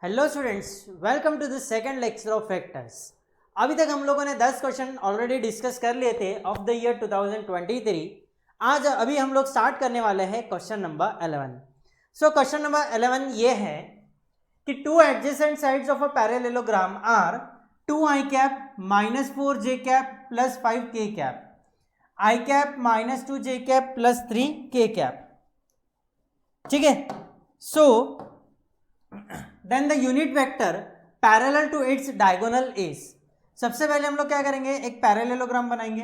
Hello students, welcome to the second lecture of vectors. अभी तक हम लोगों ने 10 क्वेश्चन ऑलरेडी डिस्कस कर लिए थे ऑफ द ईयर 2023। आज अभी हम लोग स्टार्ट करने वाले हैं question number 11। So question number 11 ये है कि two adjacent sides of a parallelogram are 2i cap minus 4j cap plus 5k cap, i cap minus 2j cap plus 3k cap. ठीक है, so then the unit vector parallel to its diagonal is. सबसे पहले हम लोग क्या करेंगे, एक parallelogram बनाएंगे।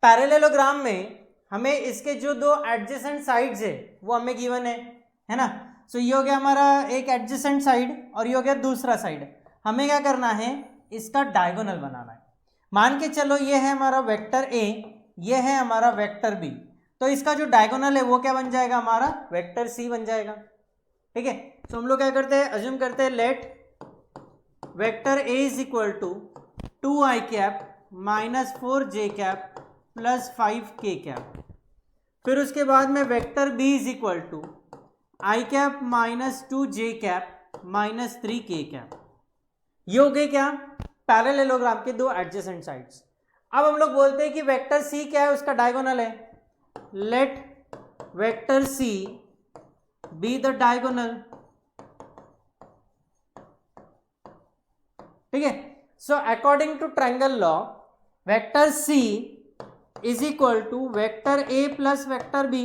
पैरेललोग्राम में हमें इसके जो दो एडजेसेंट साइड्स है वो हमें गिवन है ना। सो ये हो गया हमारा एक एडजेसेंट साइड और ये हो गया दूसरा साइड। हमें क्या करना है, इसका डायगोनल बनाना है। मान के चलो ये है हमारा वेक्टर ए, ये है हमारा वेक्टर बी, तो इसका जो डायगोनल है वो क्या बन जाएगा, हमारा वेक्टर सी बन जाएगा। ठीक है, तो हम लोग क्या करते हैं, अज्यूम करते हैं let vector A is equal to 2i cap minus 4j cap plus 5k cap. फिर उसके बाद में vector B is equal to i cap minus 2j cap minus 3k cap. ये हो गए क्या, पैरेललोग्राम के दो एडजेसेंट साइड्स। अब हम लोग बोलते हैं कि वेक्टर सी क्या है, उसका डायगोनल है। Let vector C be the diagonal. ठीक है, so according to triangle law vector C is equal to vector A plus vector B.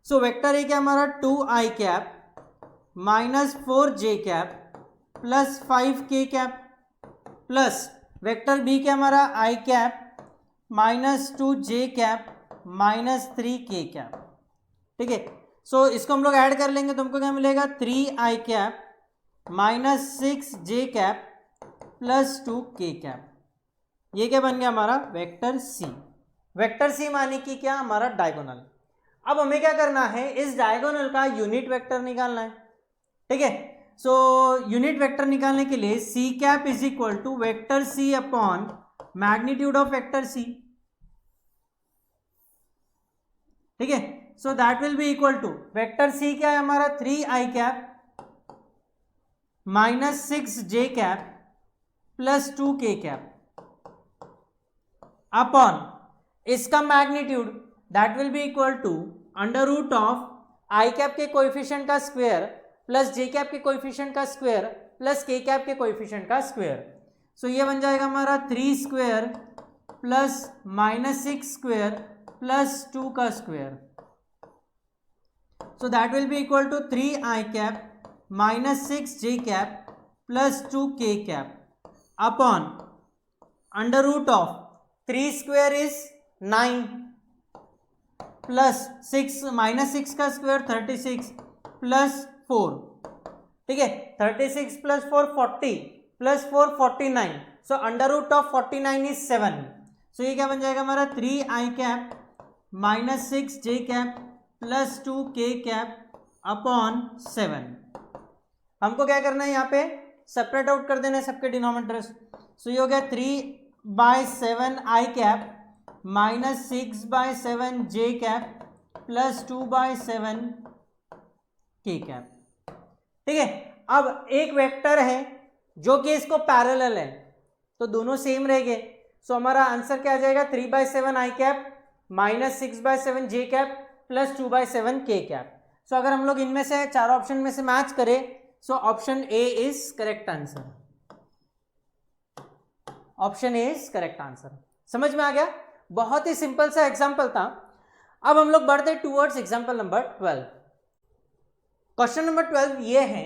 So vector A क्या हमारा 2i cap minus 4j cap plus 5k cap plus vector B क्या हमारा i cap minus 2j cap minus 3k cap. ठीक है, सो इसको हम लोग add कर लेंगे तो हमको क्या मिलेगा, 3i cap minus 6j cap plus 2k cap. ये क्या बन गया हमारा वेक्टर सी। वेक्टर सी माने कि क्या, हमारा डायगोनल। अब हमें क्या करना है, इस डायगोनल का यूनिट वेक्टर निकालना है। ठीक है, सो यूनिट वेक्टर निकालने के लिए C cap is equal to vector C upon magnitude of vector C. ठीक है, so that will be equal to vector C क्या है हमारा 3i cap minus 6j cap plus 2k cap upon इसका magnitude that will be equal to under root of i cap के coefficient का square plus j cap के coefficient का square plus k cap के coefficient का square. So ये बन जाएगा हमारा 3 square plus minus 6 square plus 2 का square. So that will be equal to 3i cap minus 6j cap plus 2k cap upon under root of 3 square is 9 प्लस 6 minus 6 का square 36 plus 4। ठीक है, 36 plus 4 40 plus 4 49। So under root of 49 is 7। So ये क्या बन जाएगा हमारा 3i cap minus 6j cap plus 2k cap upon 7। हमको क्या करना है, यहाँ पे सेपरेट आउट कर देना है सबके डिनोमिनेटर्स। सो ये हो गया 3/7 i cap minus 6/7 j cap plus 2/7 k cap. ठीक है, अब एक वेक्टर है जो कि इसको पैरेलल है तो दोनों सेम रहेंगे। सो हमारा आंसर क्या आ जाएगा, 3/7 i cap minus 6/7 j cap plus 2/7 k cap. So अगर हम लोग इनमें से चार ऑप्शन में से मैच करें so option A is correct answer. Option A is correct answer. समझ में आ गया, बहुत ही सिंपल सा एग्जांपल था। अब हम लोग बढ़ते towards example number 12। Question number 12 ये है,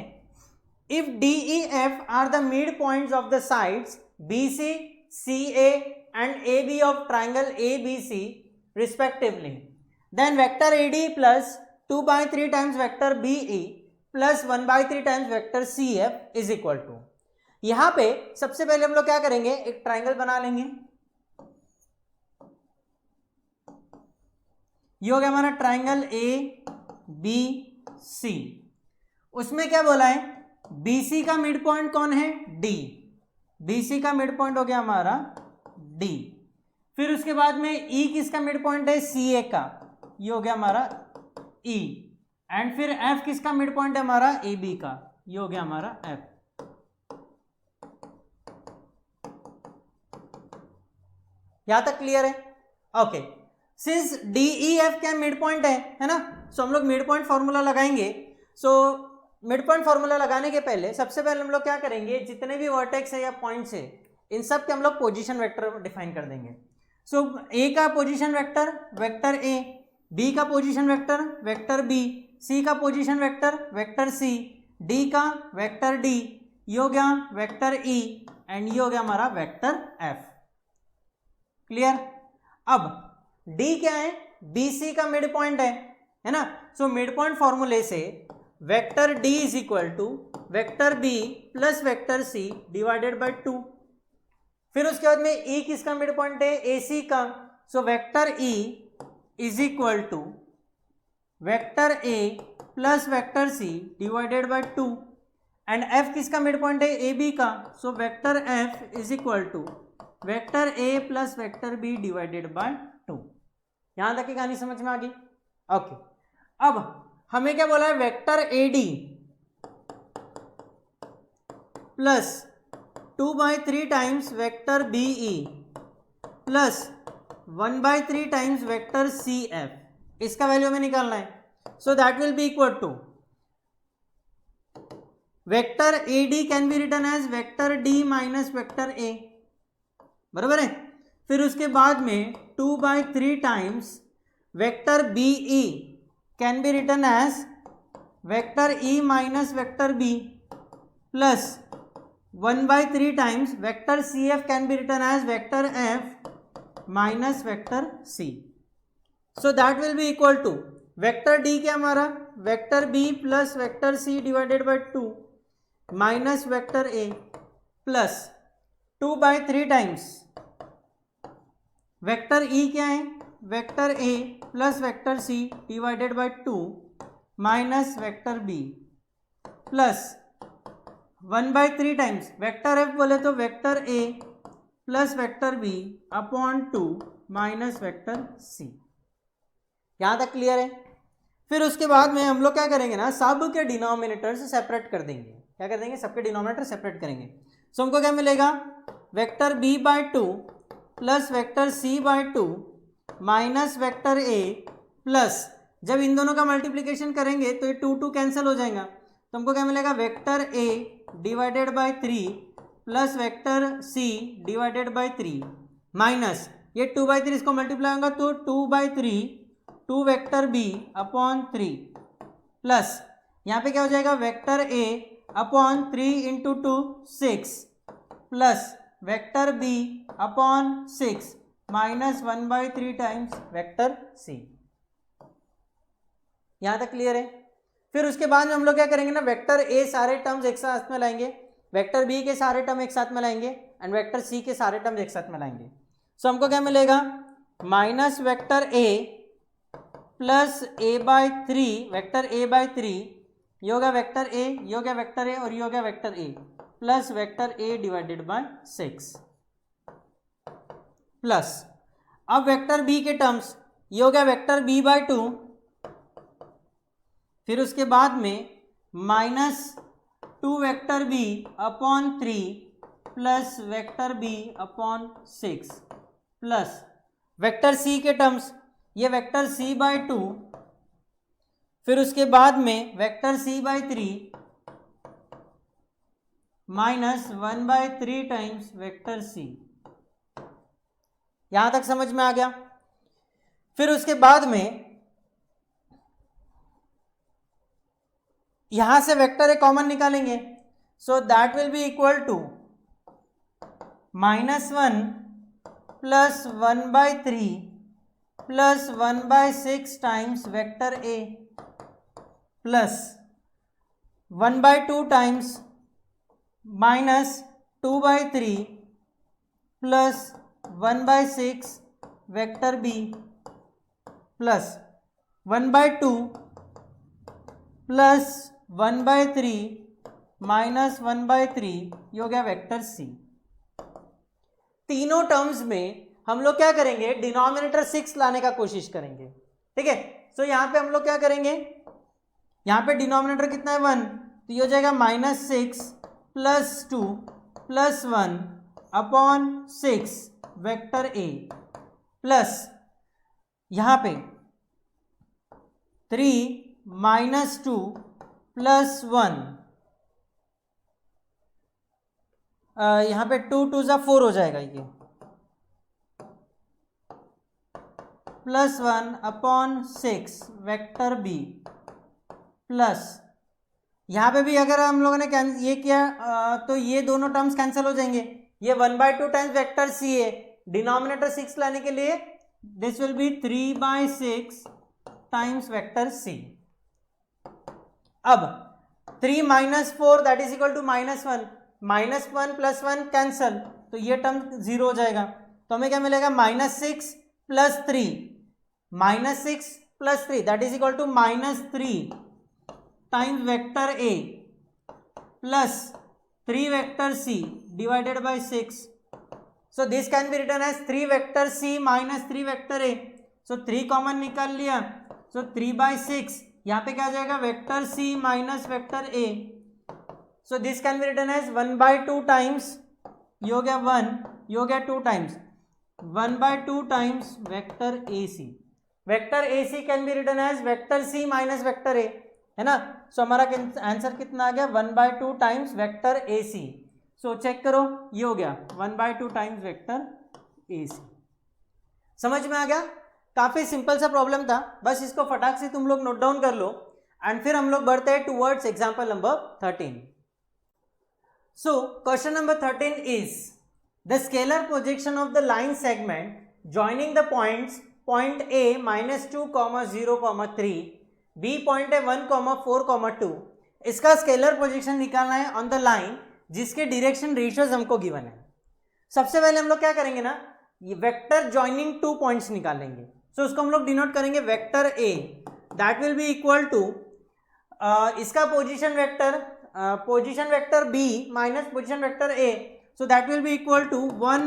if D E F are the mid points of the sides B C C A and A B of triangle A B C respectively, then vector A D plus 2/3 times vector B E plus 1/3 times vector C F is equal to. यहां पे सबसे पहले हम लोग क्या करेंगे, एक triangle बना लेंगे। ये हो गया हमारा ट्राइंगल ए बी सी। उसमें क्या बोला है, बीसी का मिड पॉइंट कौन है, डी। बीसी का मिड पॉइंट हो गया हमारा डी। फिर उसके बाद में ई किसका मिड पॉइंट है, सी ए का, ये हो गया हमारा ई। एंड फिर एफ किसका मिड पॉइंट है हमारा, ए बी का, ये हो गया हमारा एफ। यहां तक क्लियर है? Okay, since D E F क्या मिड पॉइंट है ना, सो हम लोग मिड पॉइंट फॉर्मूला लगाएंगे। सो मिड पॉइंट फॉर्मूला लगाने के पहले सबसे पहले हम लोग क्या करेंगे, जितने भी वर्टेक्स है या पॉइंट्स है इन सब के हम लोग पोजीशन वेक्टर डिफाइन कर देंगे। सो ए का position vector vector A, B का position vector vector B, C का position vector vector C, D का वेक्टर डी, ये हो गया वेक्टर ई, एंड ये हो गया हमारा वेक्टर एफ। क्लियर? अब डी क्या है, बी सी का मिड पॉइंट है ना, सो मिड पॉइंट फॉर्मूले से vector D is equal to vector B plus vector C divided by 2। फिर उसके बाद में ई किसका मिड पॉइंट है, ए सी का, so vector E is equal to vector A plus vector C divided by 2, and F किसका mid point है, A B का, so vector F is equal to vector A plus vector B divided by 2। यहां तक की कहानी समझ में आ गई? ओके, अब हमें क्या बोला है, vector A D plus 2/3 times vector B E plus 1/3 times vector C F, इसका वैल्यू हमें निकालना है। So that will be equal to vector A D can be written as vector D minus vector A, बराबर है। फिर उसके बाद में 2/3 times vector B E can be written as vector E minus vector B plus 1/3 times vector C F can be written as vector F minus vector C. So that will be equal to vector D क्या हमारा, vector B plus vector C divided by 2 minus vector A plus 2/3 times vector E क्या है, vector A plus vector C divided by 2 minus vector B plus 1/3 times vector F बोले तो vector A plus vector B upon 2 minus vector C. यहां तक clear है? फिर उसके बाद में हम लोग क्या करेंगे ना, सब के डिनोमिनेटर से सेपरेट कर देंगे। क्या कर देंगे, सबके डिनोमिनेटर सेपरेट करेंगे। सो हमको क्या मिलेगा, vector B by 2 plus vector C by 2 minus vector A plus, जब इन दोनों का मल्टीप्लीकेशन करेंगे तो ये 2 कैंसिल हो जाएगा, तो हमको क्या मिलेगा, vector A divided by 3 plus vector C divided by 3 minus ये 2/3 इसको मल्टीप्लाई होगा तो 2/3 2 वेक्टर बी अपॉन 3 प्लस यहाँ पे क्या हो जाएगा, vector A upon 3 into 2 6 plus vector B upon 6 minus 1/3 times vector C. यहां तक क्लियर है? फिर उसके बाद में हम लोग क्या करेंगे ना, वेक्टर ए सारे टर्म्स एक साथ में लाएंगे, वेक्टर बी के सारे टर्म एक साथ में लाएंगे एंड वेक्टर सी के सारे टर्म्स एक साथ में लाएंगे। सो हमको क्या मिलेगा, minus vector A plus A by 3 vector A by 3, ये हो गया वेक्टर ए, ये हो गया वेक्टर ए और ये हो गया vector A plus vector A divided by 6 plus अब वेक्टर बी के टर्म्स, ये हो गया वेक्टर बी बाय 2, फिर उसके बाद में minus 2 vector B upon 3 plus vector B upon 6 plus vector C के टर्म्स, ये वेक्टर सी बाय 2, फिर उसके बाद में vector C by 3 minus 1/3 times vector C. यहां तक समझ में आ गया? फिर उसके बाद में यहां से वेक्टर ए कॉमन निकालेंगे, so that will be equal to -1 plus 1/3 plus 1/6 times vector A plus 1/2 times minus 2/3 plus 1/6 vector B plus 1/2 plus 1/3 minus 1/3, ये हो गया वेक्टर सी। तीनों टर्म्स में हम लोग क्या करेंगे, डिनोमिनेटर 6 लाने का कोशिश करेंगे। ठीक है, सो यहां पे हम लोग क्या करेंगे, यहाँ पे डिनोमिनेटर कितना है 1, तो ये हो जाएगा -6 + 2 + 1 अपॉन 6 वेक्टर ए प्लस यहाँ पे 3 - 2 + 1, यहाँ पे 2 2 ज़ा 4 हो जाएगा ये, +1 अपॉन 6 वेक्टर बी प्लस यहाँ पे भी अगर हम लोगों ने ये किया तो ये दोनों टर्म्स कैंसिल हो जाएंगे। ये 1/2 टाइम्स वेक्टर सी है, डिनोमिनेटर 6 लाने के लिए this will be 3/6 times vector C. अब 3 - 4 that is equal to -1, -1 + 1 cancel, तो ये टर्म 0 हो जाएगा। तो हमें क्या मिलेगा, -6 + 3, -6 + 3 that is equal to -3 times vector A plus 3 vector C divided by 6. So this can be written as 3 vector c minus 3 vector a. So 3 common निकाल लिया, so 3/6 यहाँ पे क्या आ जाएगा, vector c minus vector a. So this can be written as 1/2 times, ये हो गया 1, ये हो गया 2 times 1/2 times vector ac. Vector ac can be written as vector c minus vector a, है ना. सो हमारा आंसर कितना आ गया, 1/2 times vector ac. So check करो, ये हो गया 1/2 टाइम्स वेक्टर ac. समझ में आ गया. काफी सिंपल सा प्रॉब्लम था, बस इसको फटाक से तुम लोग नोट डाउन कर लो एंड फिर हम लोग बढ़ते हैं towards example number 13. So question number 13 is the scalar projection of the line segment joining the points point a -2, 0, 3, b point है 1, 4, 2. इसका स्केलर प्रोजेक्शन निकालना है ऑन द लाइन जिसके डायरेक्शन रेशियोज हमको गिवन है. सबसे पहले हम लोग क्या करेंगे ना, ये वेक्टर जॉइनिंग 2 पॉइंट्स निकालेंगे. सो उसको हम लोग डिनोट करेंगे vector a, that will be equal to इसका position vector b minus position vector a. So that will be equal to 1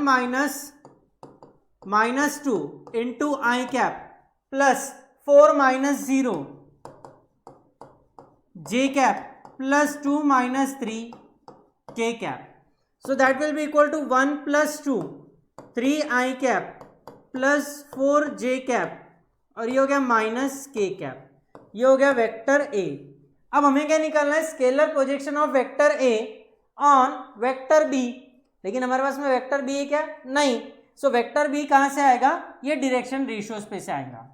- 2 into I cap plus 4 - 0 j cap plus 2 - 3 k cap. So that will be equal to 1 + 2 3 i cap plus 4 j cap और ये हो गया -k cap. ये हो गया vector a. अब हमें क्या निकालना है, scalar projection of vector a on vector b. लेकिन हमारे पास में वेक्टर b है क्या, नहीं. सो वेक्टर b कहाँ से आएगा, ये डायरेक्शन रेशियोज पे से आएगा.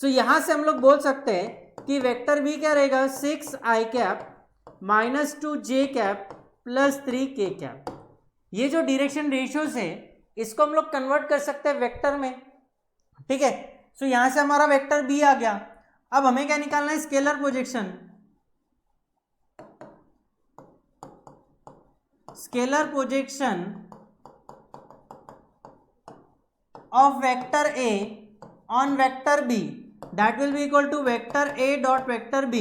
सो यहां से हम लोग बोल सकते हैं कि वेक्टर b क्या रहेगा, 6 i cap -2 j cap plus 3 k cap. ये जो डायरेक्शन रेशियोज है इसको हम लोग कन्वर्ट कर सकते हैं वेक्टर में, ठीक है. सो यहां से हमारा वेक्टर b आ गया. अब हमें क्या निकालना है, scalar projection. Scalar projection of vector a on vector b, that will be equal to vector a dot vector b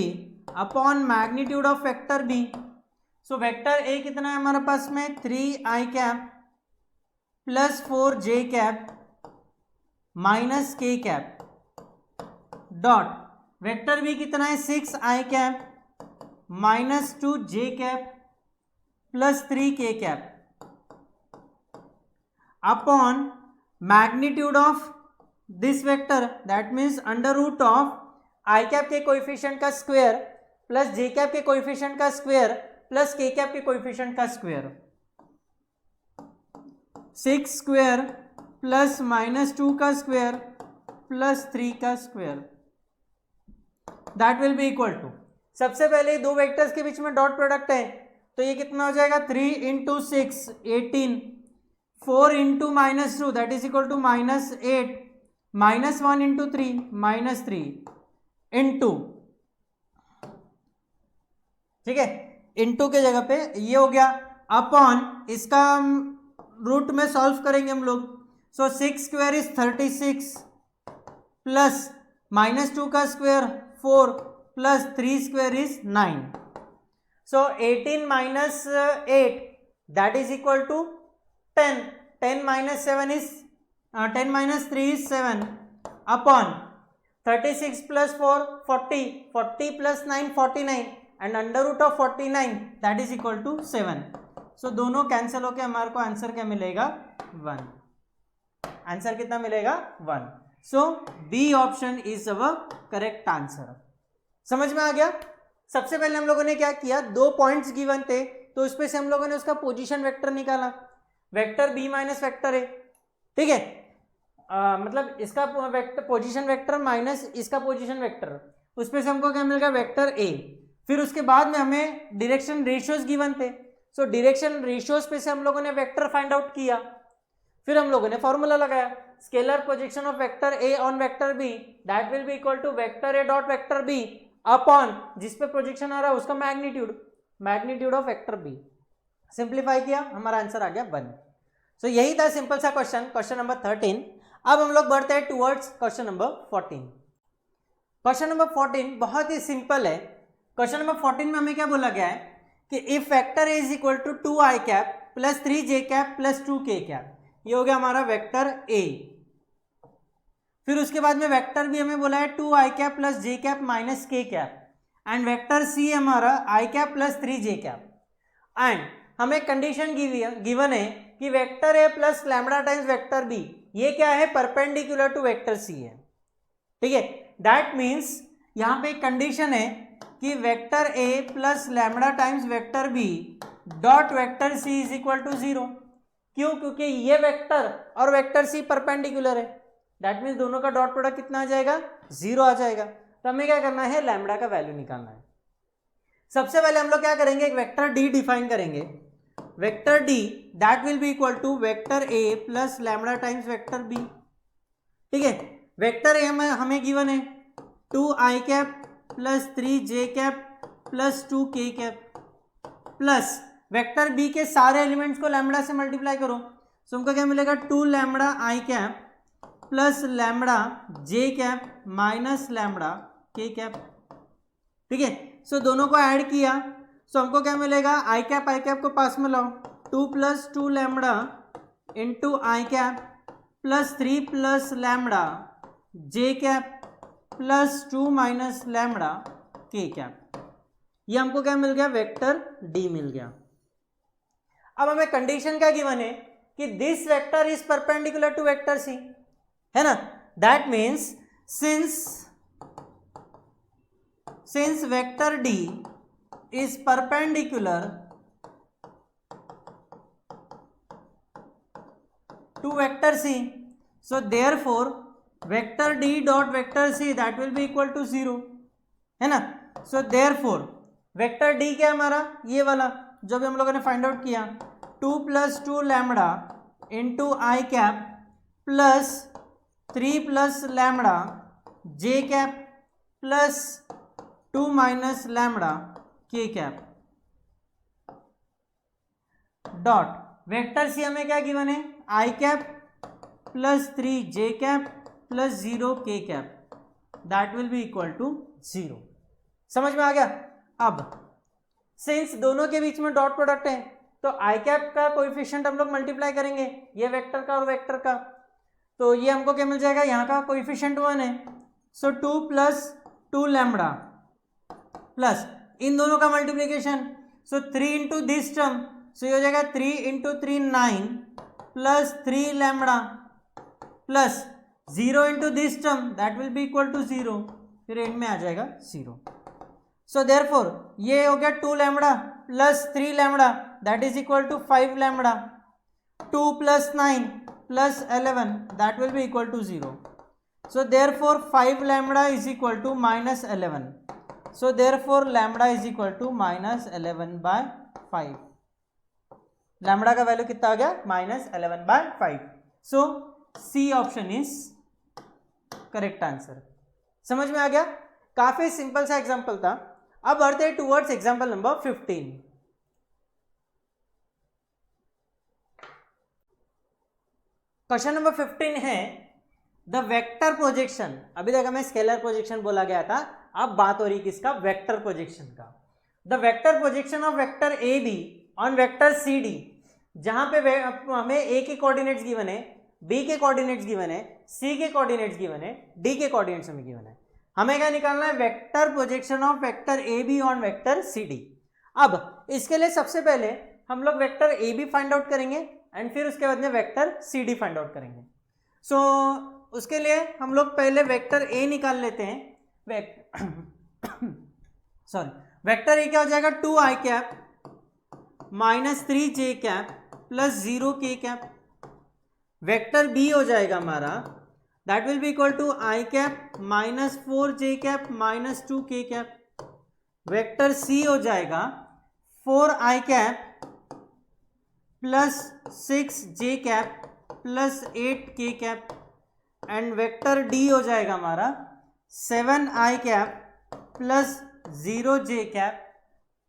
upon magnitude of vector b. So vector a कितना है हमारे पास में, 3 i cap plus 4 j cap minus k cap dot vector b कितना है, 6 i cap minus 2 j cap plus 3 k cap upon magnitude of this vector, that means under root of I cap के coefficient का square plus जे cap के coefficient का square plus के cap के coefficient का square. 6 square plus -2 का square plus 3 का square, that will be equal to, सबसे पहले दो वेक्टर्स के बीच में डॉट प्रोडक्ट है तो ये कितना हो जाएगा, 3 × 6 18, 4 × -2 that is equal to -8, -1 × 3 -3 into, ठीक है, इंटू के जगह पे ये हो गया अपॉन, इसका रूट में सॉल्व करेंगे हम लोग. सो 6 स्क्वायर इज 36 प्लस -2 का square 4 plus 3 square is 9. So 18 - 8 that is equal to 10. 10 - 7 इज 10 - 3 is 7 upon 36 प्लस 4 40, 40 प्लस 9 49 and under root of 49 that is equal to 7. So दोनों कैंसिल होके हमारे को आंसर क्या मिलेगा 1. आंसर कितना मिलेगा 1. So B option is our correct answer. समझ में आ गया. सबसे पहले हम लोगों ने क्या किया, दो पॉइंट्स गिवन थे तो उसपे से हम लोगों ने उसका पोजीशन वेक्टर निकाला, vector B minus vector A. ठीक है, मतलब इसका वेक्टर पोजीशन वेक्टर माइनस इसका पोजीशन वेक्टर, उसपे से हमको क्या मिल गया वेक्टर ए. फिर उसके बाद में हमें डायरेक्शन रेशियोज गिवन थे. सो डायरेक्शन रेशियोज पे से हम लोगों ने वेक्टर फाइंड आउट किया. फिर हम लोगों ने फॉर्मूला लगाया, scalar projection of vector A on vector B that will be equal to vector A dot vector B upon जिस पे प्रोजेक्शन आ रहा है उसका magnitude of vector B. Simplify किया, हमारा आंसर आ गया 1. सो यही था सिंपल सा क्वेश्चन नंबर 13. अब हम लोग बढ़ते हैं towards question number 14. Question number 14 बहुत ही सिंपल है. क्वेश्चन नंबर 14 में हमें क्या बोला गया है कि if vector A is equal to 2i cap plus 3j cap plus 2k cap, ये हो गया हमारा वेक्टर ए. फिर उसके बाद में वेक्टर भी हमें बोला है 2i cap plus j cap minus k cap and vector C हमारा i cap plus 3j cap. And हमें कंडीशन गिवन है कि vector A plus lambda times vector B ये क्या है, परपेंडिकुलर टू वेक्टर सी है. ठीक है, दैट मीन्स यहाँ पे कंडीशन है कि vector A plus lambda times vector B dot vector C is equal to 0. क्यों? क्योंकि ये वेक्टर और वेक्टर सी परपेंडिकुलर है. दैट मीन्स दोनों का डॉट प्रोडक्ट कितना आ जाएगा 0 आ जाएगा. तो हमें क्या करना है, लैम्बडा का वैल्यू निकालना है. सबसे पहले हम लोग क्या करेंगे, एक वेक्टर डी डिफाइन करेंगे. Vector D that will be equal to vector A plus lambda times vector B. ठीक है, वेक्टर ए हमें गिवन है 2i cap plus 3j cap plus 2k cap plus vector B के सारे elements को lambda से multiply करो. सो हमको क्या मिलेगा 2 lambda i cap plus lambda j cap minus lambda k cap. ठीक है, सो दोनों को ऐड किया. सो हमको क्या मिलेगा, आई कैप को पास में लाओ, 2 plus 2 lambda into I cap plus 3 plus lambda J cap plus 2 minus lambda K cap. ये हमको क्या मिल गया, वेक्टर डी मिल गया. अब हमें कंडीशन क्या गिवन है कि this vector is perpendicular to vector C, है ना. That means since vector D is perpendicular to vector c, so therefore vector d dot vector c that will be equal to 0, है ना. so therefore vector d क्या हमारा, ये वाला जो भी हम लोगों ने फाइंड आउट किया, 2 plus 2 lambda into I cap plus 3 plus lambda J cap plus 2 minus lambda K cap dot vector C हमें क्या गिवन है, I cap plus 3j cap plus 0k cap that will be equal to 0. समझ में आ गया. अब since दोनों के बीच में डॉट प्रोडक्ट है तो आई कैप का कोएफिशिएंट हम लोग मल्टीप्लाई करेंगे, ये वेक्टर का और वेक्टर का, तो ये हमको क्या मिल जाएगा, यहाँ का कोएफिशिएंट 1 है. सो 2 प्लस 2 लैम्बडा प्लस इन दोनों का multiplication, so 3 into this term, so ये हो जाएगा 3 into 3 9 plus 3 lambda plus 0 into this term that will be equal to 0, फिर एंड में आ जाएगा 0. सो देयरफॉर ये हो गया 2 lambda plus 3 lambda that is equal to 5 lambda, 2 plus 9 plus 11 that will be equal to 0. So therefore 5 lambda is equal to minus 11. So therefore lambda is equal to minus 11 by 5. Lambda का value कितना आ गया, minus 11 by 5. So C option is correct answer. समझ में आ गया. काफी simple सा एग्जांपल था. अब बढ़ते हैं towards example number 15. Question number 15 है द वेक्टर प्रोजेक्शन. अभी तक हमें स्केलर प्रोजेक्शन बोला गया था, अब बात हो रही किसका, वेक्टर प्रोजेक्शन का. The vector projection of vector A B on vector C D, जहां पे हमें ए के कोऑर्डिनेट्स गिवन है, बी के कोऑर्डिनेट्स गिवन है, सी के कोऑर्डिनेट्स गिवन है, डी के कोऑर्डिनेट्स हमें गिवन है। हमें क्या निकालना है? Vector projection of vector A B on vector C D. अब इसके लिए सबसे पहले हम लोग vector A B find out करेंगे एंड फिर उसके बाद में vector C D find out करेंगे। सो उसके लिए हम लोग पहले वेक्टर ए निकाल लेते हैं। वेक्टर ए क्या हो जाएगा? 2 आई कैप माइनस 3 जे कैप प्लस 0 के कैप। वेक्टर बी हो जाएगा हमारा, that will be equal to I cap minus 4 j cap minus 2 के कैप। वेक्टर सी हो जाएगा 4 आई cap plus 6 j cap plus 8 k cap. And vector D हो जाएगा हमारा 7 i cap plus 0 j cap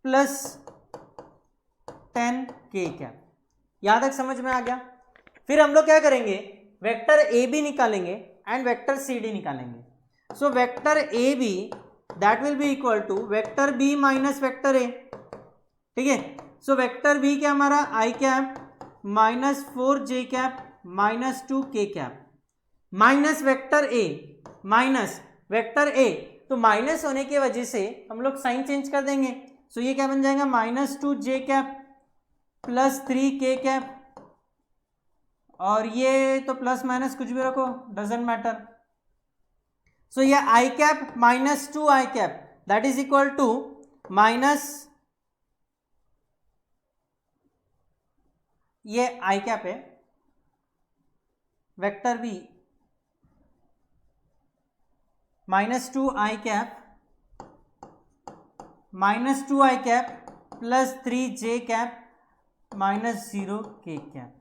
plus 10 k cap. यहां तक समझ में आ गया? फिर हम लोग क्या करेंगे? वेक्टर ए बी निकालेंगे एंड वेक्टर सी डी निकालेंगे। So vector A B that will be equal to vector B minus vector A. ठीक है, सो वेक्टर बी क्या हमारा? आई cap minus 4 j cap minus 2 के cap minus vector A minus vector A. तो minus होने की वजह से हम लोग साइन चेंज कर देंगे। सो ये क्या बन जाएगा? माइनस 2 जे कैप प्लस 3 के कैप, और ये तो प्लस माइनस कुछ भी रखो, डजेंट मैटर। सो ये I cap minus 2 I cap that is equal to minus, ये आई कैप है, वेक्टर बी माइनस 2 आई कैप माइनस 2 आई कैप प्लस 3 जे कैप माइनस 0 के cap.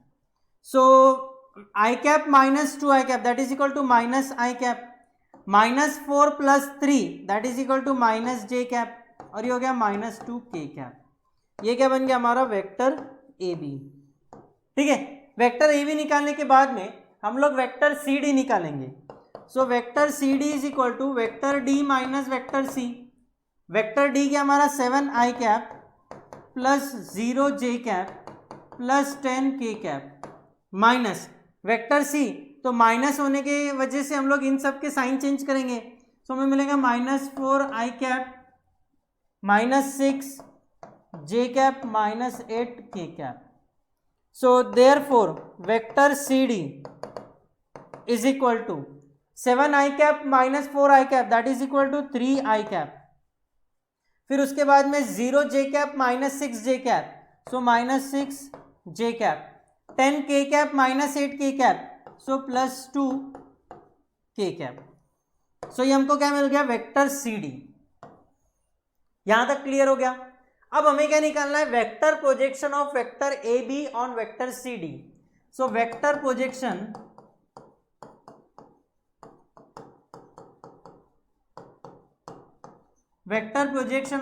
So I cap minus 2 I cap that is equal to minus I cap minus 4 plus 3 that is equal to minus J cap, और ये हो गया minus 2 के cap. ये क्या बन गया हमारा? Vector A B. ठीक है, वेक्टर ए बी निकालने के बाद में हम लोग वेक्टर सी डी निकालेंगे। So vector C D is equal to vector D minus vector C. Vector D क्या हमारा? 7 i cap plus 0 j cap plus 10 k cap minus vector सी। तो माइनस होने की वजह से हम लोग इन सब के साइन चेंज करेंगे। सो हमें मिलेगा minus 4 I cap minus 6 j cap minus 8 k cap. So therefore vector C D is equal to 7 i cap minus 4 I cap that is equal to 3 i cap. फिर उसके बाद में 0 j cap minus 6 j cap, so minus 6 j cap, 10 k cap minus 8 k cap, सो plus 2 के cap. So ये हमको क्या मिल गया? Vector C D. यहां तक क्लियर हो गया? अब हमें क्या निकालना है? Vector projection of vector A B on vector C D. So vector projection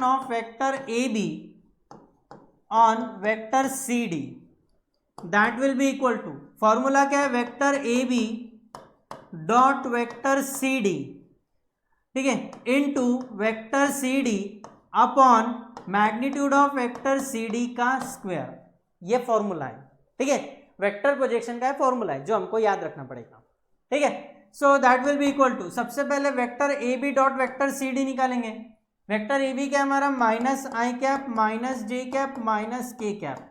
of vector A B on vector C D that will be equal to, formula क्या है? Vector A B dot vector C D, ठीक है, into vector C D upon magnitude of vector C D का square. ये formula है। ठीक है, vector projection का फॉर्मूला है जो हमको याद रखना पड़ेगा। ठीक है, so that will be equal to, सबसे पहले vector A B dot vector C D निकालेंगे। वेक्टर ए बी क्या हमारा? माइनस आई कैप माइनस जे कैप माइनस के कैप,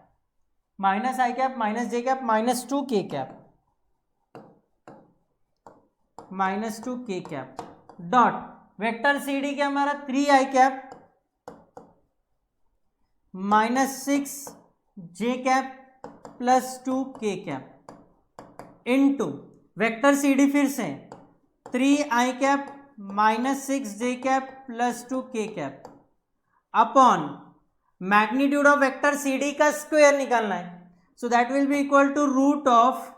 माइनस आई कैप माइनस जे कैप माइनस 2 के कैप, माइनस 2 के cap dot vector C D क्या हमारा? 3 i cap minus 6 j cap plus 2 के cap into vector C D फिर से 3 i cap minus 6 j cap plus 2 के cap upon magnitude of vector C D का square निकालना है। So that will be equal to root of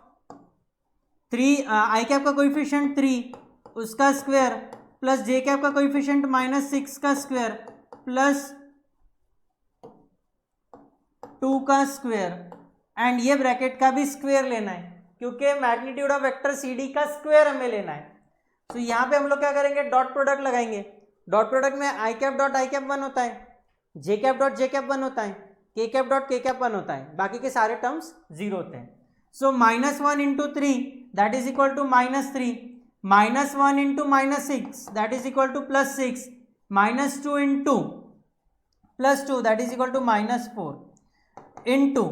3 i cap का coefficient 3 उसका square plus जे cap का coefficient minus 6 का स्क्वायर प्लस 2 का square, and ये ब्रैकेट का भी स्क्वायर लेना है क्योंकि magnitude of vector C D का स्क्वायर हमें लेना है। तो यहाँ पे हम लोग क्या करेंगे? डॉट प्रोडक्ट लगाएंगे। डॉट प्रोडक्ट में आई कैप डॉट आई कैप 1 होता है, जे कैप डॉट जे कैप 1 होता है, के कैप डॉट के कैप 1 होता है, बाकी के सारे टर्म्स 0 होते हैं। So -1 × 3 that is equal to -3, -1 into -6 that is equal to +6, -2 into +2 that is equal to -4 into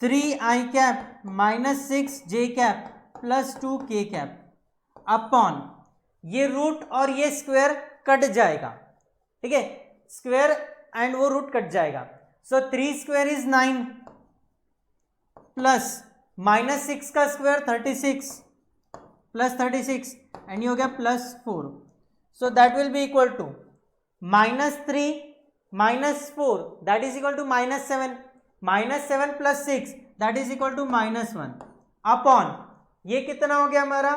3i cap -6j cap +2k cap upon ये रूट और ये स्क्वायर कट जाएगा, ठीक है, स्क्वायर एंड वो रूट कट जाएगा. सो 3 स्क्वायर इज 9 प्लस -6 का स्क्वायर 36 प्लस 36 एंड ये हो गया +4. So that will be equal to -3 -4 that is equal to -7, -7 plus 6 that is equal to -1 upon ये कितना हो गया हमारा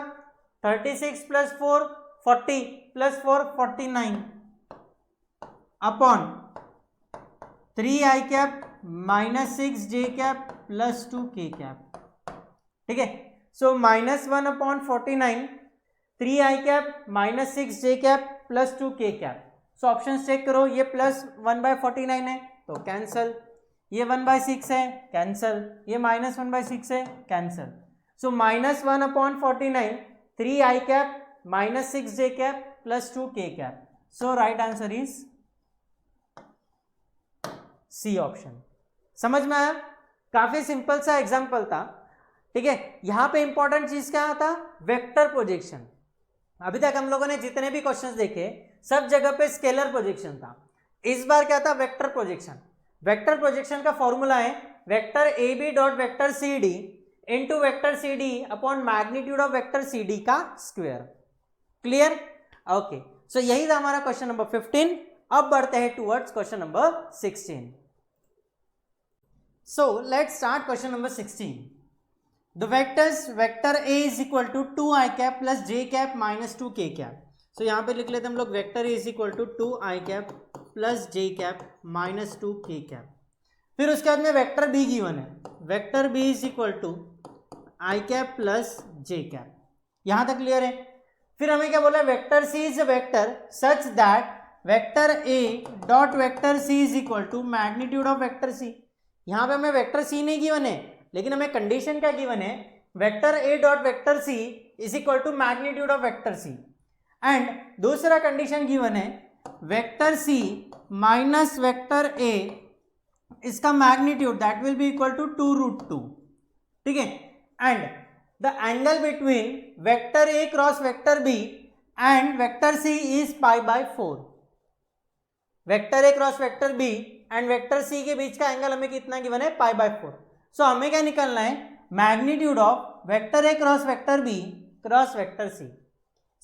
36 plus 4 40 plus 4 49 upon 3i cap -6j cap +2k cap, ठीक है. So -1 upon 49, 3i cap -6j cap +2k cap. So option check करो, ये +1/49 है तो कैंसल, ये 1/6 है कैंसल, ये -1/6 है cancel. So -1 upon 49, 3i cap -6j cap +2k cap. So right answer is C option. समझ में आया? काफी सिंपल सा एग्जाम्पल था, ठीक है. यहां पे इंपॉर्टेंट चीज क्या था? Vector projection. अभी तक हम लोगों ने जितने भी क्वेश्चंस देखे सब जगह पे स्केलर प्रोजेक्शन था. इस बार क्या था? Vector projection. वेक्टर प्रोजेक्शन का फॉर्मूला है vector A B dot vector C D into vector C D upon magnitude of vector C D का स्क्वायर. क्लियर? ओके. सो यही था हमारा क्वेश्चन नंबर 15. अब बढ़ते हैं towards question number 16. So let's start question number 16. The vectors vector A is equal to 2i cap plus j cap minus 2k cap. So यहाँ पे लिख लेते हैं हम लोग vector A is equal to 2i cap plus j cap minus 2k cap. फिर उसके बाद में वेक्टर B गिवन है, vector B is equal to i cap plus j cap. यहाँ तक क्लियर है? फिर हमें क्या बोला? Vector C is a vector such that vector A dot vector C is equal to magnitude of vector C. यहां पे हमें वेक्टर सी नहीं गिवन है, लेकिन हमें कंडीशन क्या गिवन है? Vector A dot vector C is equal to magnitude of vector C. And दूसरा कंडीशन गिवन है vector C minus vector A, इसका magnitude that will be equal to 2√2, ठीक है. And the angle between vector A cross vector B and vector C is π/4. Vector A cross vector B and vector C के बीच का angle हमें कितना given है? π/4. सो हमें क्या निकालना है? Magnitude of vector A cross vector B cross vector C.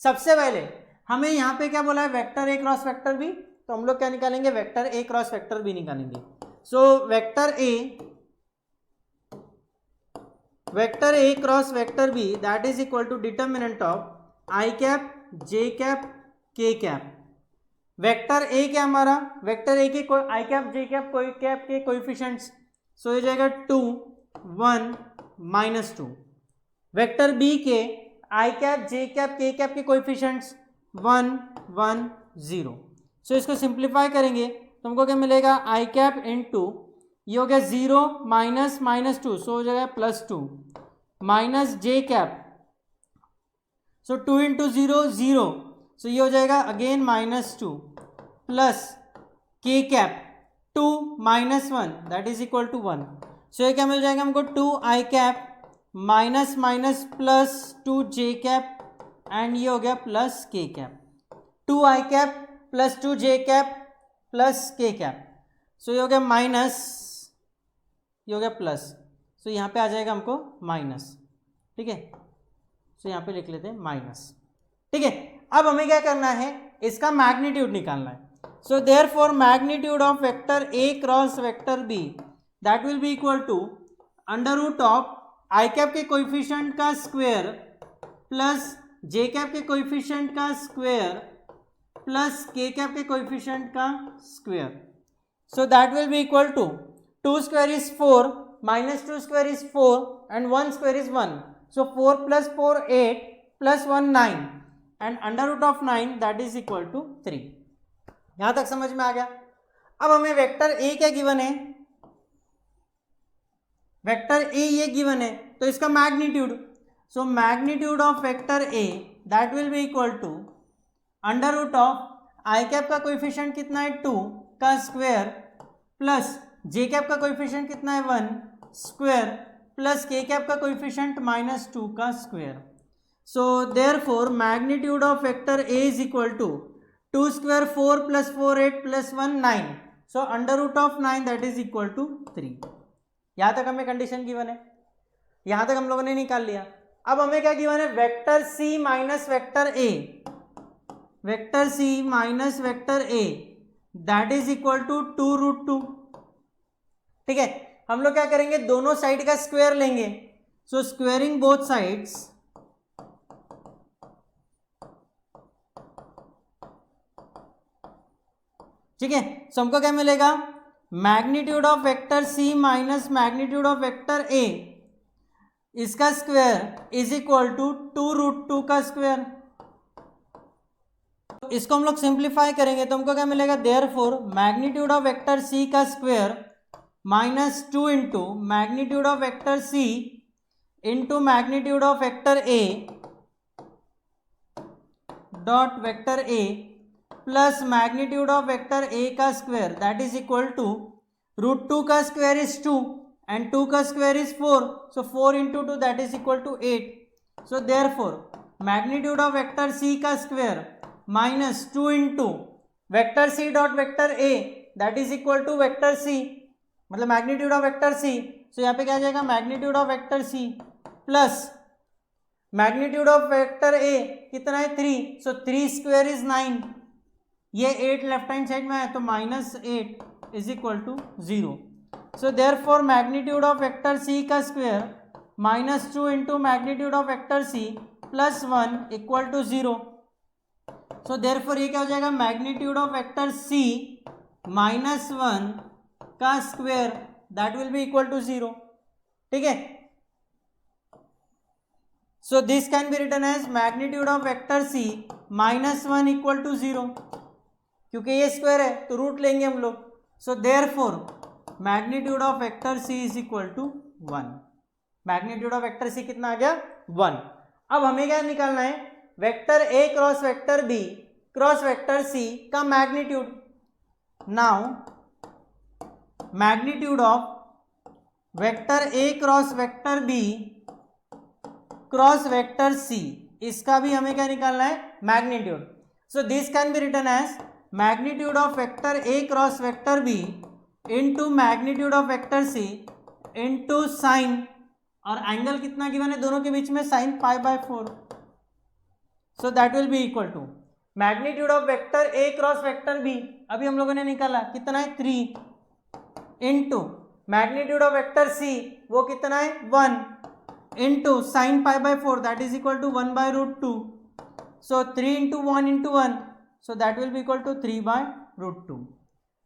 सबसे पहले हमें यहाँ पे क्या बोला है? Vector A cross vector B. तो हम लोग क्या निकालेंगे? Vector A cross vector B निकालेंगे. So vector A cross vector B that is equal to determinant of I cap J cap K cap. Vector A क्या हमारा? वेक्टर ए के I cap J cap कोई cap के coefficients. सो हो जाएगा 2 1 -2. Vector B के I cap J cap K cap के coefficients 1 1 0. सो इसको सिंप्लीफाई करेंगे तो हमको क्या मिलेगा? आई कैप इंटू ये हो गया 0 -2. सो हो जाएगा +2 माइनस जे कैप. So 2 into 0 0. सो ये हो जाएगा अगेन -2 प्लस के cap 2 -1 that is equal to 1. So ये क्या मिल जाएगा हमको? 2i cap minus minus plus 2j cap and ये हो गया प्लस के cap. 2i cap plus 2j cap plus के कैप. सो ये हो गया माइनस, ये हो गया प्लस. सो यहाँ पे आ जाएगा हमको माइनस, ठीक है. सो यहाँ पे लिख लेते हैं माइनस, ठीक है. अब हमें क्या करना है? इसका मैग्नीट्यूड निकालना है. So therefore magnitude of vector A cross vector B that will be equal to under root of I cap के कोएफिशिएंट का स्क्वायर प्लस जे कैप के कोएफिशिएंट का स्क्वायर प्लस के कैप के कोएफिशिएंट का square. So that will be equal to 2 square is 4 -2 square is 4 and 1 square is 1. So 4 + 4 8 + 1 9 and under root of 9 that is equal to 3. यहां तक समझ में आ गया? अब हमें वेक्टर ए क्या गिवन है? वेक्टर ए ये गिवन है तो इसका magnitude So magnitude of vector A that will be equal to under root of I cap का कोएफिशिएंट कितना है 2 का स्क्वायर प्लस जे कैप का कोएफिशिएंट कितना है 1 स्क्वायर प्लस के कैप का कोएफिशिएंट -2 का square. So therefore magnitude of vector A is equal to 2 square 4 plus 4 8 plus 1 9. So under root of 9 that is equal to 3. यहाँ तक हमें कंडीशन गिवन है, यहाँ तक हम लोगों ने निकाल लिया. अब हमें क्या गिवन है, vector C minus vector A, vector C minus vector A that is equal to 2√2. ठीक है, हम लोग क्या करेंगे, दोनों साइड का स्क्वायर लेंगे. सो स्क्वेयरिंग बोथ साइड्स, ठीक है. सो हमको क्या मिलेगा, magnitude of vector C minus magnitude of vector A, इसका स्क्वायर इज इक्वल टू 2√2 का स्क्वायर. इसको हम लोग सिंप्लीफाई करेंगे तो हमको क्या मिलेगा, therefore magnitude of vector C का square -2 into magnitude of vector C into magnitude of vector A dot vector A plus magnitude of vector A का square that is equal to √2 का स्क्वायर इज 2 and 2 का square is 4. So 4 into 2 that is equal to 8. So therefore magnitude of vector C का square -2 into vector C dot vector A that is equal to vector C, मतलब magnitude of vector C. So यहाँ पे क्या आ जाएगा, magnitude of vector C plus magnitude of vector A कितना है 3. सो 3 square is 9, ये 8 लेफ्ट हैंड साइड में है तो -8 is equal to 0. So therefore magnitude of vector C का square -2 into magnitude of vector C plus 1 equal to 0. So therefore ये क्या हो जाएगा, मैग्नीट्यूड ऑफ वेक्टर सी -1 का square that will be equal to 0. ठीक है, so this can be written as magnitude of vector C -1 equal to 0. क्योंकि ये square है तो रूट लेंगे हम लोग. So therefore magnitude of vector C is equal to 1. Magnitude of vector C कितना आ गया, 1. अब हमें क्या निकालना है, vector A cross vector B cross vector C का magnitude. Now magnitude of vector A cross vector B cross vector C, इसका भी हमें क्या निकालना है, magnitude. So this can be written as magnitude of vector A cross vector B into magnitude of vector C into sine, और angle कितना given है दोनों के बीच में, sin π/4. So that will be equal to magnitude of vector A cross vector B, अभी हम लोगों ने निकाला कितना है 3 into magnitude of vector C वो कितना है 1 into sin π/4 that is equal to 1/√2. So 3 into 1 into 1, so that will be equal to 3/√2.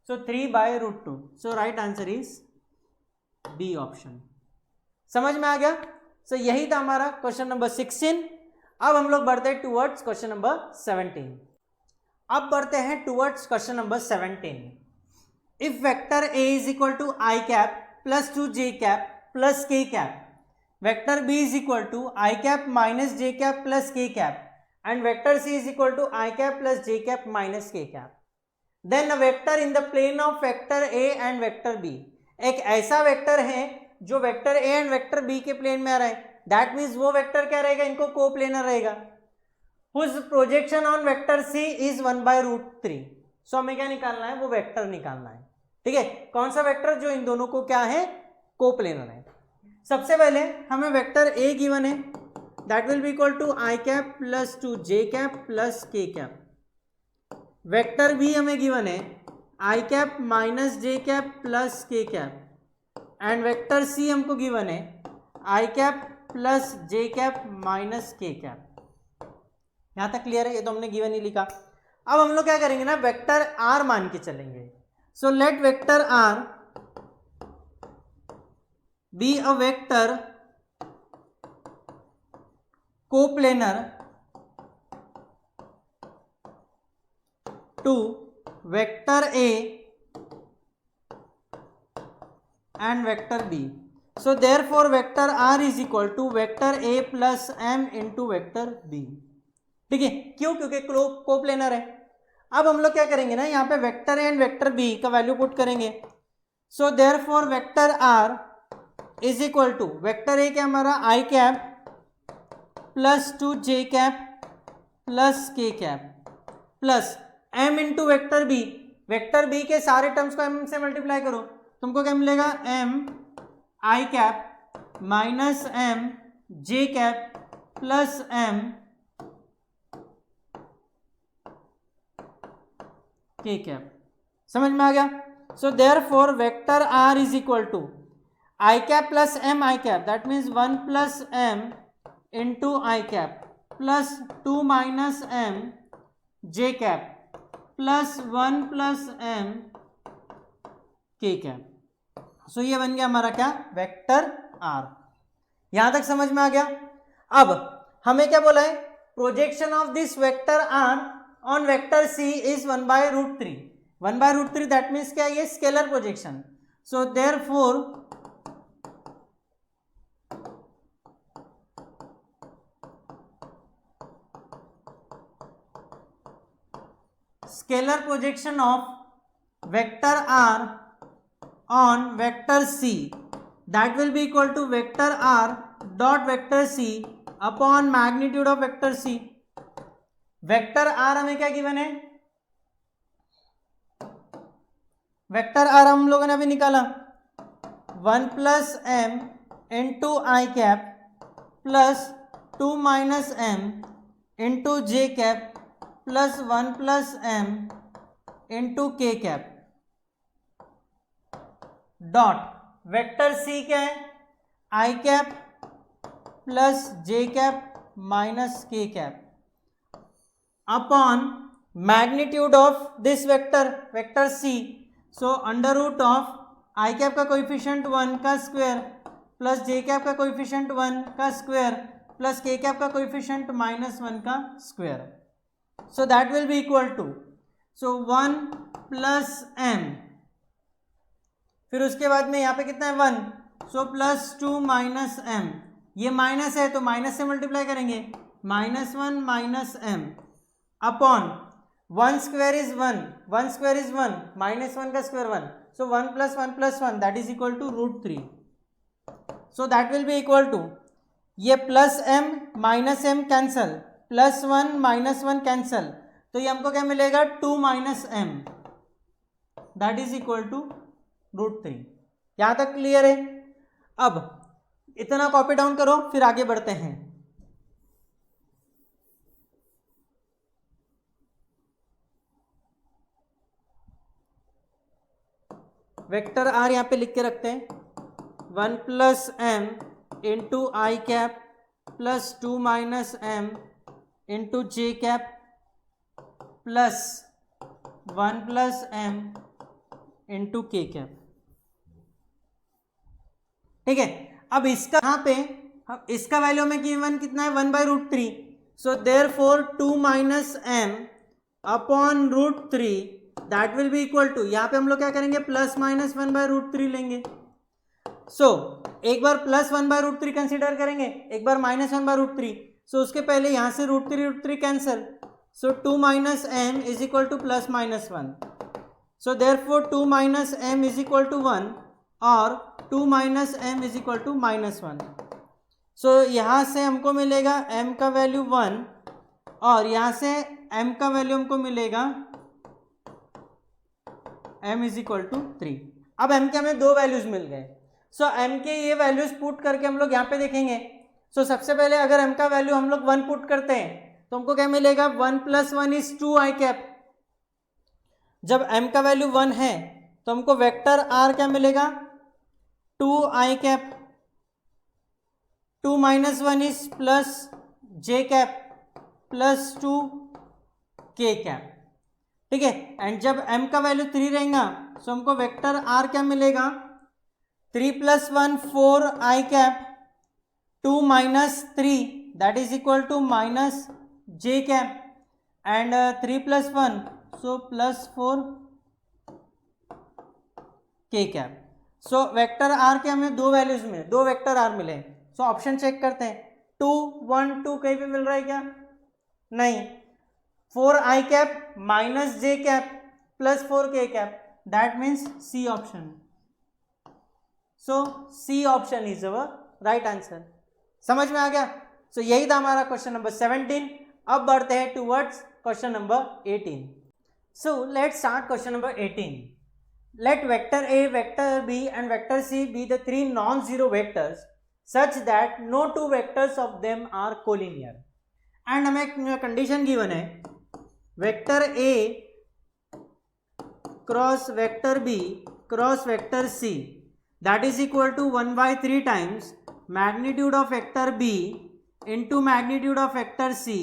So 3/√2. So right answer is B option. समझ में आ गया. सो यही था हमारा क्वेश्चन नंबर 16. अब हम लोग बढ़ते हैं टूवर्ड्स क्वेश्चन नंबर 17. अब बढ़ते हैं towards question number 17. If vector A is equal to I cap plus 2j cap plus k cap, vector B is equal to I cap minus j cap plus k cap and vector C is equal to I cap plus j cap minus k cap, then a vector in the plane of vector A and vector B. एक ऐसा vector है जो vector A and vector B के plane में आ रहा है, that means वो vector क्या रहेगा, इनको कोप्लेनर रहेगा. Whose projection on vector C is 1/√3. So हमें क्या निकालना है, वो वेक्टर निकालना है. ठीक है, कौन सा वेक्टर जो इन दोनों को क्या है, कोप्लेनर है. सबसे पहले हमें वेक्टर ए गिवन है that will be equal to I cap plus 2j cap plus k cap. Vector B हमें गिवन है I cap minus j cap plus k cap and vector C हमको given है I cap plus j cap minus k cap. यहाँ तक clear है, ये तो हमने गिवन ही लिखा. अब हम लोग क्या करेंगे ना, वेक्टर r मान के चलेंगे. So let vector r be a vector coplanar to vector a and vector b. So therefore vector R is equal to vector A plus M into vector B. ठीक है, क्यों? क्योंकि कोप्लेनर है। अब हम लोग क्या करेंगे ना, यहाँ पे vector A and vector B का वैल्यू पुट करेंगे। So therefore vector R is equal to vector A क्या हमारा आई cap plus 2 J cap plus के cap plus M into vector B. Vector B के सारे टर्म्स को एम से multiply करो, तुमको क्या मिलेगा? M I cap minus M J cap plus M K cap. समझ में आ गया? So therefore vector R is equal to I cap plus M I cap, that means 1 plus M into I cap plus 2 minus M J cap plus 1 plus M K cap. So ये बन गया हमारा क्या? Vector R. यहां तक समझ में आ गया? अब हमें क्या बोला है? Projection of this vector R on vector C is 1/√3। 1/√3 that means क्या? ये scalar projection. So therefore scalar projection of vector r on vector c, that will be equal to vector r dot vector c upon magnitude of vector c। Vector r हमें क्या given है? Vector r हम लोगों ने अभी निकाला 1 plus M into I cap plus 2 minus M into J cap plus 1 plus M into K cap dot vector C क्या है? I cap plus J cap minus के cap upon magnitude of this vector, vector C. So under root of I cap का coefficient 1 का square plus जे cap का coefficient 1 का square plus के cap का coefficient -1 का square. So that will be equal to 1 plus m, फिर उसके बाद में यहाँ पे कितना है 1, सो प्लस 2 माइनस m, ये माइनस है तो माइनस से मल्टीप्लाई करेंगे, -1 minus m upon 1 square is 1, 1 square is 1, -1 का square 1, so 1 plus 1 that is equal to √3। So that will be equal to ये plus m minus m cancel, +1 -1 cancel, तो ये हमको क्या मिलेगा? 2 minus M that is equal to √3। यहां तक clear है? अब इतना कॉपी डाउन करो, फिर आगे बढ़ते हैं। वेक्टर आर यहां पे लिख के रखते हैं 1 plus M into I cap plus 2 minus M into J cap plus 1 plus M into K cap. ठीक है, अब इसका यहाँ पे इसका वैल्यू में गिवन कितना है? 1/√3। So therefore 2 minus M upon √3 that will be equal to, यहाँ पे हम लोग क्या करेंगे? प्लस माइनस 1/√3 लेंगे। सो एक बार प्लस 1/√3 कंसिडर करेंगे, एक बार -1/√3। सो उसके पहले यहाँ से √3 cancel, so 2 minus M is equal to plus -1। So therefore 2 minus M is equal to 1 और 2 minus M is equal to -1। So यहाँ से हमको मिलेगा m का वैल्यू 1 और यहाँ से m का वैल्यू हमको मिलेगा m इज इक्वल टू 3। अब m के हमें दो वैल्यूज मिल गए। सो m के ये वैल्यूज पुट करके हम लोग यहाँ पे देखेंगे। सो सबसे पहले अगर m का वैल्यू हम लोग 1 पुट करते हैं तो हमको क्या मिलेगा? 1 प्लस 1 इज 2 आई कैप। जब m का वैल्यू 1 है तो हमको वेक्टर r क्या मिलेगा? 2 आई cap, 2 minus 1 is plus J cap plus 2 के कैप। ठीक है, एंड जब m का वैल्यू 3 रहेगा तो हमको वेक्टर r क्या मिलेगा? 3 plus 1 4 I cap, 2 minus 3 that is equal to minus J cap and 3 plus 1 so +4 K cap. So vector are के हमें दो वैल्यूज में दो वेक्टर आर मिले। सो ऑप्शन चेक करते हैं, 2 1 2 कहीं भी मिल रहा है क्या? नहीं। 4 i cap minus J cap plus 4 k cap, that means C option. So C option is our right answer. समझ में आ गया? सो यही था हमारा क्वेश्चन नंबर 17। अब बढ़ते हैं towards question number 18। So let's start question number 18। Let vector A, vector B and vector C be the three non-zero vectors such that no two vectors of them are collinear. And हमें एक condition given है, vector A cross vector B cross vector C that is equal to 1/3 times magnitude of vector B into magnitude of vector C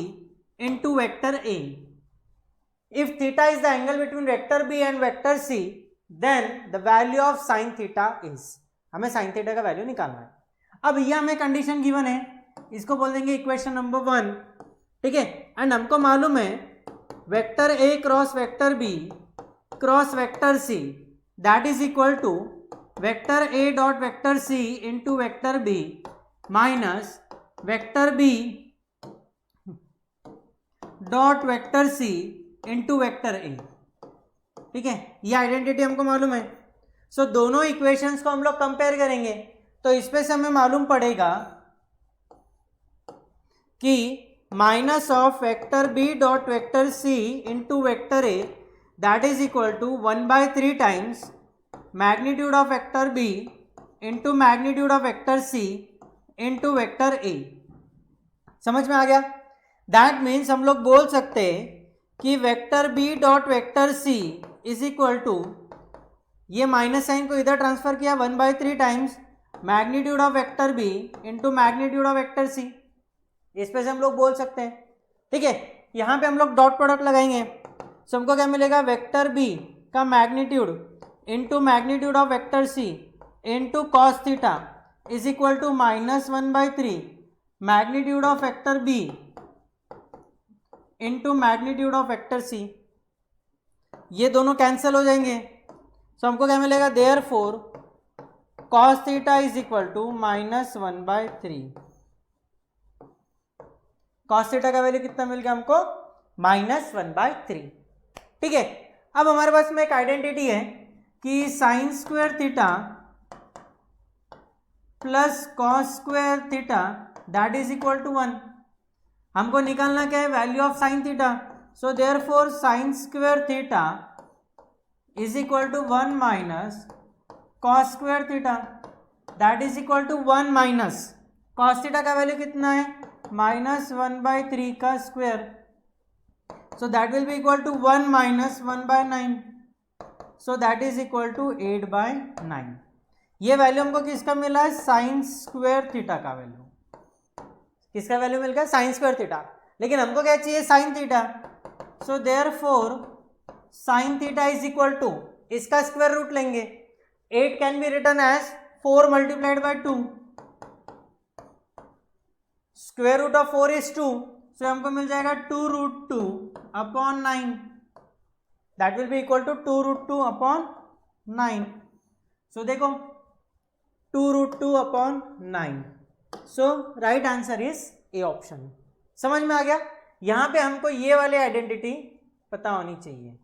into vector A. If theta is the angle between vector B and vector C, then the value of sin theta is, हमें sin theta का value निकालना है। अब ये हमें condition given है, इसको बोल देंगे इक्वेशन नंबर 1, ठीक है। एंड हमको मालूम है vector A cross vector B cross vector C that is equal to vector A dot vector C into vector B minus vector B dot vector C into vector A, ठीक है। ये identity हमको मालूम है। सो दोनों इक्वेशंस को हम लोग कंपेयर करेंगे तो इसमें से हमें मालूम पड़ेगा कि minus of vector B dot vector C into vector A that is equal to 1/3 times magnitude of vector B into magnitude of vector C into vector A. समझ में आ गया? दैट मीन्स हम लोग बोल सकते हैं कि vector B dot vector C is equal to, ये माइनस साइन को इधर ट्रांसफर किया 1/3 times magnitude of vector B into magnitude of vector C, इस पे से हम लोग बोल सकते हैं, ठीक है। यहाँ पे हम लोग डॉट प्रोडक्ट लगाएंगे, सो हमको क्या मिलेगा, वेक्टर बी का magnitude into magnitude of vector C into cos theta is equal to -1/3 magnitude of vector B into magnitude of vector C. ये दोनों कैंसिल हो जाएंगे, सो हमको क्या मिलेगा, therefore cos theta is equal to -1/3। Cos theta का value कितना मिल गया हमको, -1/3, ठीक है। अब हमारे पास में एक आइडेंटिटी है कि sine square theta plus cos square theta that is equal to 1। हमको निकालना क्या है, value of sine theta. So therefore sine square theta is equal to 1 minus cos square theta that is equal to 1 minus cos theta का value कितना है, -1/3 का square, so that will be equal to 1 minus 1/9, so that is equal to 8/9। ये value हमको किसका मिला है, sine square theta का वैल्यू। किसका वैल्यू मिल गया, साइन स्क्वायर थीटा। लेकिन हमको क्या चाहिए, sine theta. So therefore sine theta is equal to, इसका स्क्वायर रूट लेंगे, 8 can be written as 4 multiplied by 2, square root of 4 is 2, so हमको मिल जाएगा 2√2 upon 9, that will be equal to 2√2 upon 9। So देखो 2√2 upon 9, so right answer is A option. समझ में आ गया? यहां पे हमको ये वाली आइडेंटिटी पता होनी चाहिए।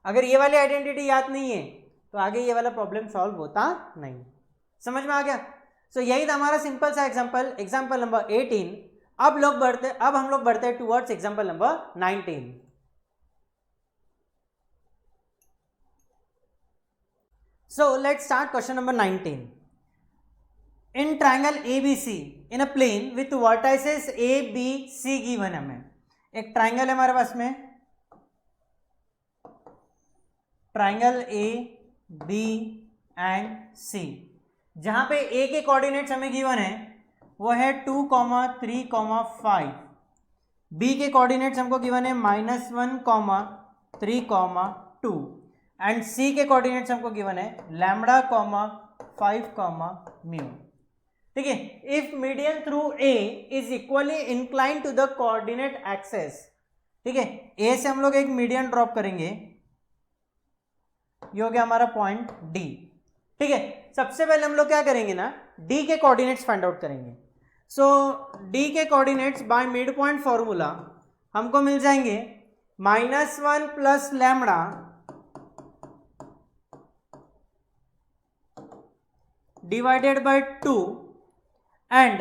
अगर ये वाली आइडेंटिटी याद नहीं है तो आगे ये वाला प्रॉब्लम सॉल्व होता नहीं। समझ में आ गया? सो यही था हमारा सिंपल सा एग्जाम्पल नंबर 18। अब हम लोग बढ़ते हैं towards example number 19। So let's start question number 19। In triangle ABC in a plane with vertices A, B, C given है। हमें एक ट्राइंगल है हमारे पास में, triangle A, B and C, जहां पे A के कोऑर्डिनेट्स हमें गिवन है वो है 2, 3, 5। B के कोऑर्डिनेट्स हमको गिवन है -1, 3, 2 एंड C के कोऑर्डिनेट्स हमको गिवन है λ, 5, μ। ठीक है। If median through A is equally incline to the coordinate axes, ठीक है, ए से हम लोग एक मीडियन ड्रॉप करेंगे, ये हो गया हमारा पॉइंट डी। ठीक है, सबसे पहले हम लोग क्या करेंगे ना, डी के कोऑर्डिनेट्स फाइंड आउट करेंगे। सो डी के coordinates by mid point formula हमको मिल जाएंगे -1 plus lambda divided by 2 and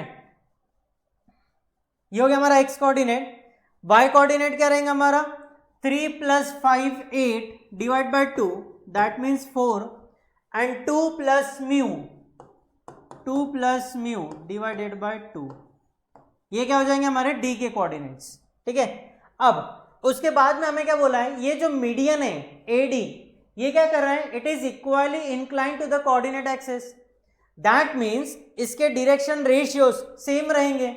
ये हो गया हमारा एक्स कोऑर्डिनेट। वाई कोऑर्डिनेट क्या रहेगा हमारा 3 + 5 8 divide by 2 that means 4 and 2 plus mu divided by 2। ये क्या हो जाएंगे हमारे डी के कोऑर्डिनेट्स, ठीक है। अब उसके बाद में हमें क्या बोला है, ये जो मीडियन है ए डी, ये क्या कर रहा है, it is equally incline to the coordinate axis, that means इसके डायरेक्शन रेशियोज सेम रहेंगे।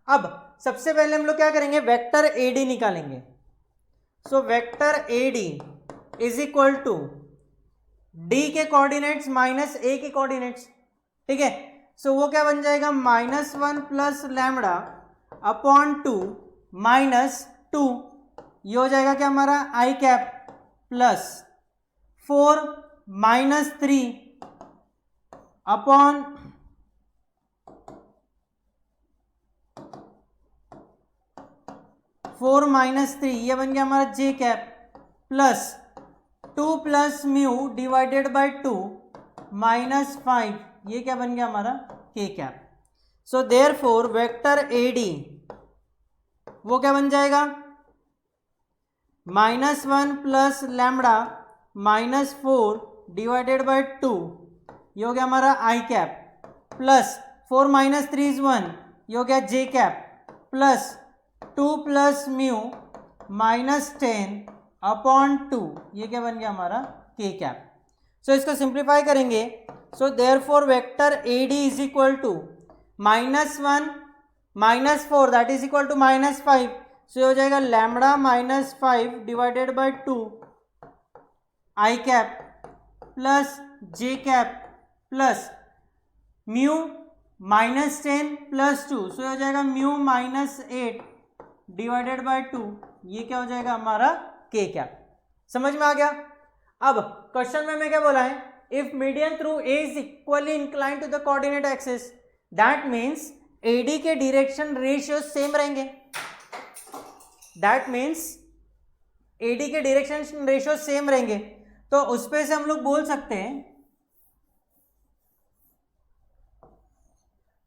अब सबसे पहले हम लोग क्या करेंगे, वेक्टर ए डी निकालेंगे। So vector A D is equal to D के कोऑर्डिनेट्स माइनस ए के कोऑर्डिनेट्स, ठीक है। सो वो क्या बन जाएगा -1 प्लस लैम्बडा अपॉन 2 -2, ये हो जाएगा क्या हमारा आई कैप प्लस 4 -3 अपॉन 4 -3, ये बन गया हमारा J cap plus 2 plus mu divided by 2 -5, ये क्या बन गया हमारा K cap. So therefore vector A D वो क्या बन जाएगा -1 प्लस लैम्बडा -4 डिवाइडेड बाय 2, ये हो गया हमारा आई कैप प्लस 4 -3 इज 1, ये हो गया J cap plus 2 plus mu -10 upon 2, ये क्या बन गया हमारा के कैप। सो इसको सिंप्लीफाई करेंगे। So therefore vector A D is equal to -1 -4 that is equal to -5, so ये हो जाएगा lambda -5 divided by 2 I cap plus J cap plus mu -10 plus 2, so ये हो जाएगा म्यू -8 डिवाइडेड बाय 2, ये क्या हो जाएगा हमारा के कैप। समझ में आ गया। अब क्वेश्चन में हमें क्या बोला है, if median through A is equally incline to the coordinate axis that means A D के डायरेक्शन रेशियो सेम रहेंगे, दैट मीन्स एडी के डायरेक्शन रेशियो सेम रहेंगे। तो उस पे से हम लोग बोल सकते हैं,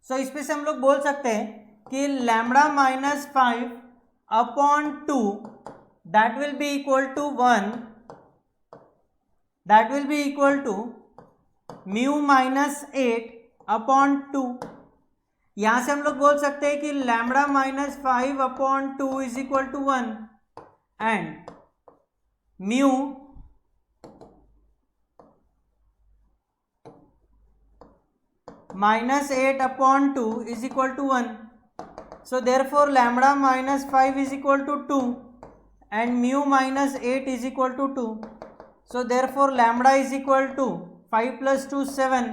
सो इस पे से हम लोग बोल सकते हैं कि lambda -5 upon 2 that will be equal to 1, that will be equal to mu -8 upon 2। यहां से हम लोग बोल सकते हैं कि lambda -5 upon 2 is equal to 1 and mu -8 upon 2 is equal to 1। So therefore lambda -5 is equal to 2 and mu -8 is equal to 2. So therefore lambda is equal to 5 plus 2 7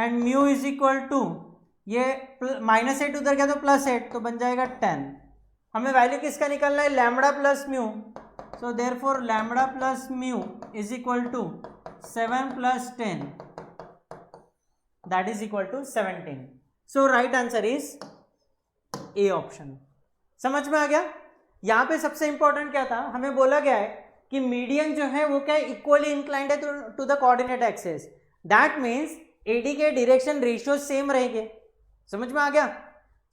and mu is equal to, ये -8 उधर गया तो +8 तो बन जाएगा 10। हमें value किसका निकालना है, lambda plus mu. So therefore lambda plus mu is equal to 7 + 10 that is equal to 17। So right answer is A option. समझ में आ गया। यहाँ पे सबसे इंपॉर्टेंट क्या था, हमें बोला गया है कि मीडियन जो है वो क्या इक्वली इंक्लाइंड है to the coordinate axis, that means A D के डायरेक्शन रेशियो सेम रहेंगे। समझ में आ गया।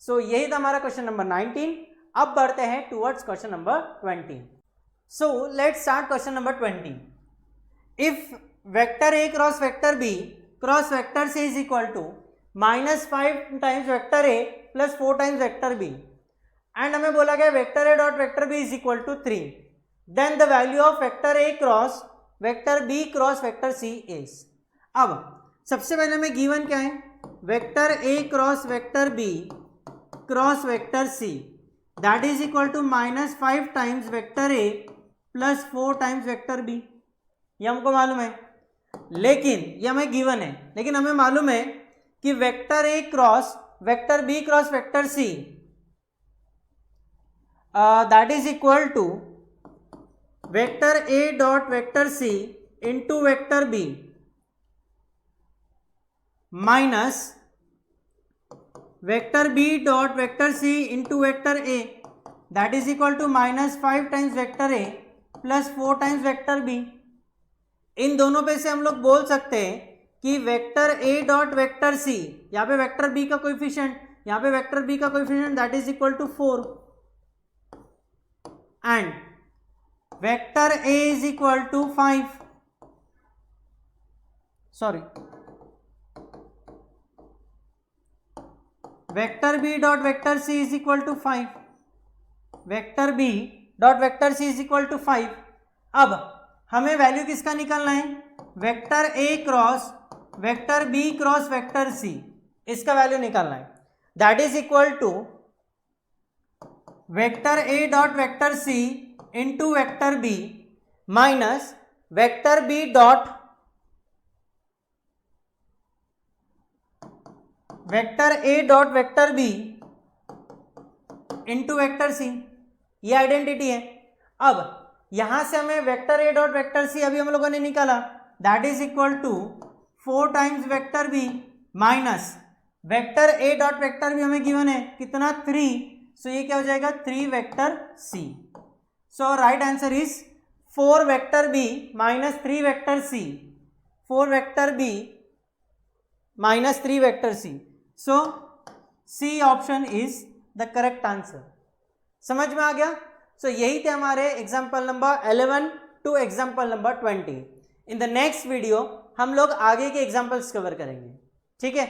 सो यही था हमारा क्वेश्चन नंबर 19। अब बढ़ते हैं towards question number 20। So let's start question number 20। If vector A cross vector B cross vector C is equal to -5 times vector A plus 4 times vector B and हमें बोला गया vector A dot vector B is equal to 3, then the value of vector A cross vector B cross vector C is. अब सबसे पहले हमें given क्या है, vector A cross vector B cross vector C that is equal to -5 times vector A plus 4 times vector B, ये हमको मालूम है। लेकिन ये हमें गिवन है, लेकिन हमें मालूम है कि vector A cross vector B cross vector C that is equal to vector A dot vector C into vector B minus vector B dot vector C into vector A that is equal to -5 times vector A plus 4 times vector B. इन दोनों पे से हम लोग बोल सकते हैं कि vector A dot vector C, यहाँ पे वेक्टर बी का कोएफिशिएंट, यहाँ पे वेक्टर बी का coefficient that is equal to 4 and vector A is equal to 5, sorry vector B dot vector C is equal to 5, vector B dot vector C is equal to 5। अब हमें value किसका निकालना है, vector A cross vector B cross vector C, इसका value निकालना है। That is equal to vector A dot vector C into vector B minus vector B dot vector A dot vector B into vector C, ये identity है। अब यहां से हमें vector A dot vector C अभी हम लोगों ने निकाला, that is equal to 4 times vector B minus vector A dot vector B हमें गिवन है कितना 3, सो ये क्या हो जाएगा 3 vector C. So right answer is 4 vector B minus 3 vector C, 4 vector B minus 3 vector C. So C option is the correct answer. समझ में आ गया? सो यही थे हमारे example number 11 to example number 20। In the next video हम लोग आगे के एग्जाम्पल्स कवर करेंगे, ठीक है।